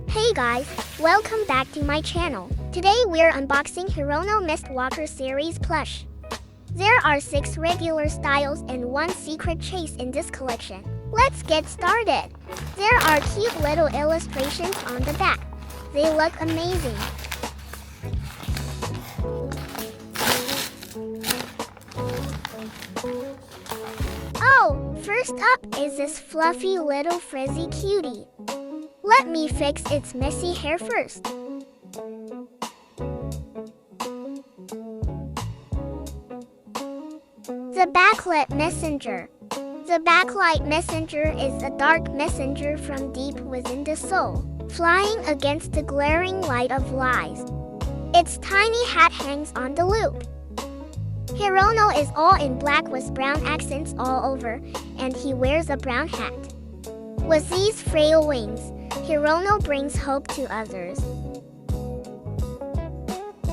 Hey guys, welcome back to my channel. Today we're unboxing Hirono Mistwalker series plush. There are 6 regular styles and 1 secret chase in this collection. Let's get started. There are cute little illustrations on the back. They look amazing. Oh, first up is this fluffy little frizzy cutie. Let me fix its messy hair first. The Backlit Messenger. The Backlit Messenger is a dark messenger from deep within the soul, flying against the glaring light of lies. Its tiny hat hangs on the loop. Hirono is all in black with brown accents all over, and he wears a brown hat. With these frail wings, Hirono brings hope to others.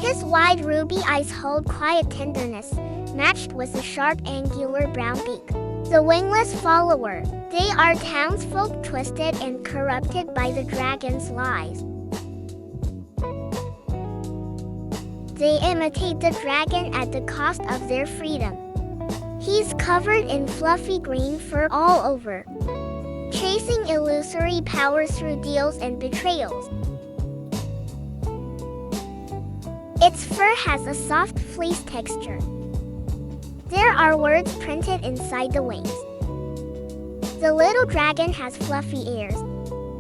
His wide ruby eyes hold quiet tenderness, matched with a sharp angular brown beak. The Wingless Follower. They are townsfolk twisted and corrupted by the dragon's lies. They imitate the dragon at the cost of their freedom. He's covered in fluffy green fur all over, chasing illusory power through deals and betrayals. Its fur has a soft fleece texture. There are words printed inside the wings. The little dragon has fluffy ears.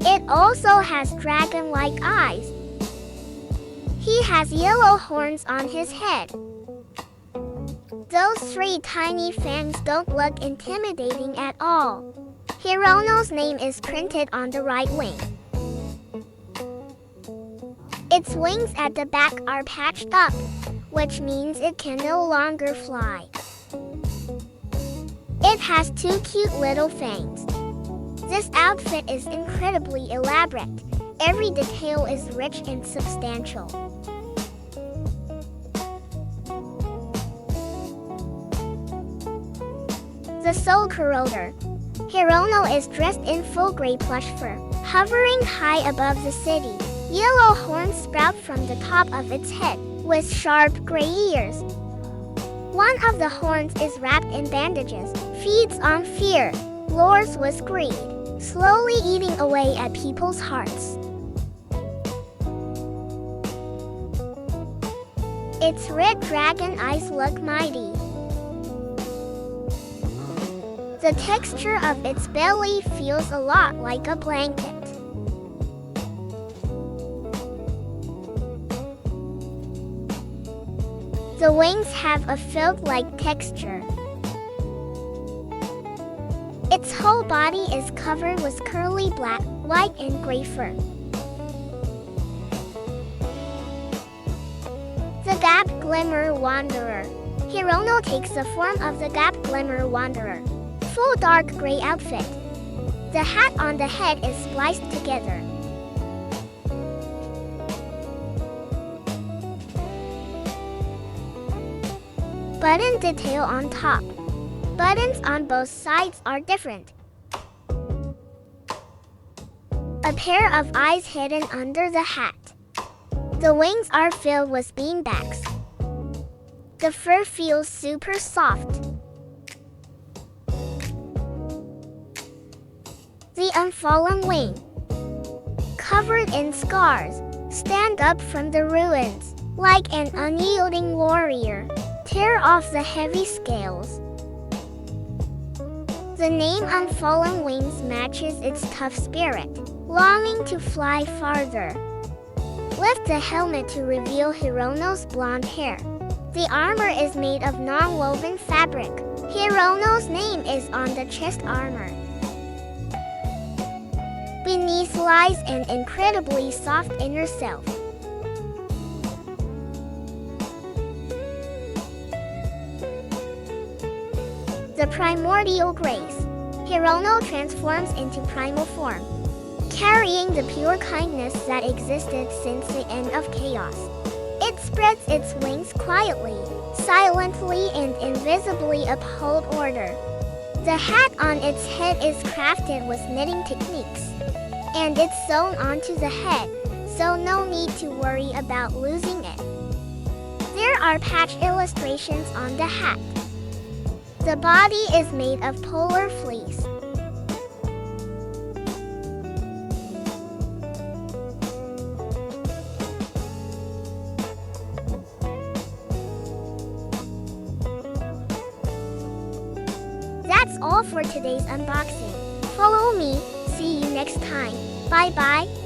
It also has dragon-like eyes. He has yellow horns on his head. Those 3 tiny fangs don't look intimidating at all. Hirono's name is printed on the right wing. Its wings at the back are patched up, which means it can no longer fly. It has 2 cute little fangs. This outfit is incredibly elaborate. Every detail is rich and substantial. The Soul Corroder. Hirono is dressed in full gray plush fur, hovering high above the city. Yellow horns sprout from the top of its head, with sharp gray ears. One of the horns is wrapped in bandages, feeds on fear, lures with greed, slowly eating away at people's hearts. Its red dragon eyes look mighty. The texture of its belly feels a lot like a blanket. The wings have a felt-like texture. Its whole body is covered with curly black, white, and gray fur. The Gap-Glimmer Wanderer. Hirono takes the form of the Gap-Glimmer Wanderer. Full dark gray outfit. The hat on the head is spliced together. Button detail on top. Buttons on both sides are different. A pair of eyes hidden under the hat. The wings are filled with beanbags. The fur feels super soft. The Unfallen Wing. Covered in scars, stand up from the ruins, like an unyielding warrior. Tear off the heavy scales. The name Unfallen Wings matches its tough spirit, longing to fly farther. Lift the helmet to reveal Hirono's blonde hair. The armor is made of non-woven fabric. Hirono's name is on the chest armor. Beneath lies an incredibly soft inner self. The Primordial Grace. Hirono transforms into primal form, carrying the pure kindness that existed since the end of chaos. It spreads its wings quietly, silently, and invisibly uphold order. The hat on its head is crafted with knitting techniques. And it's sewn onto the head, so no need to worry about losing it. There are patch illustrations on the hat. The body is made of polar fleece. That's all for today's unboxing. Follow me. See you next time. Bye bye.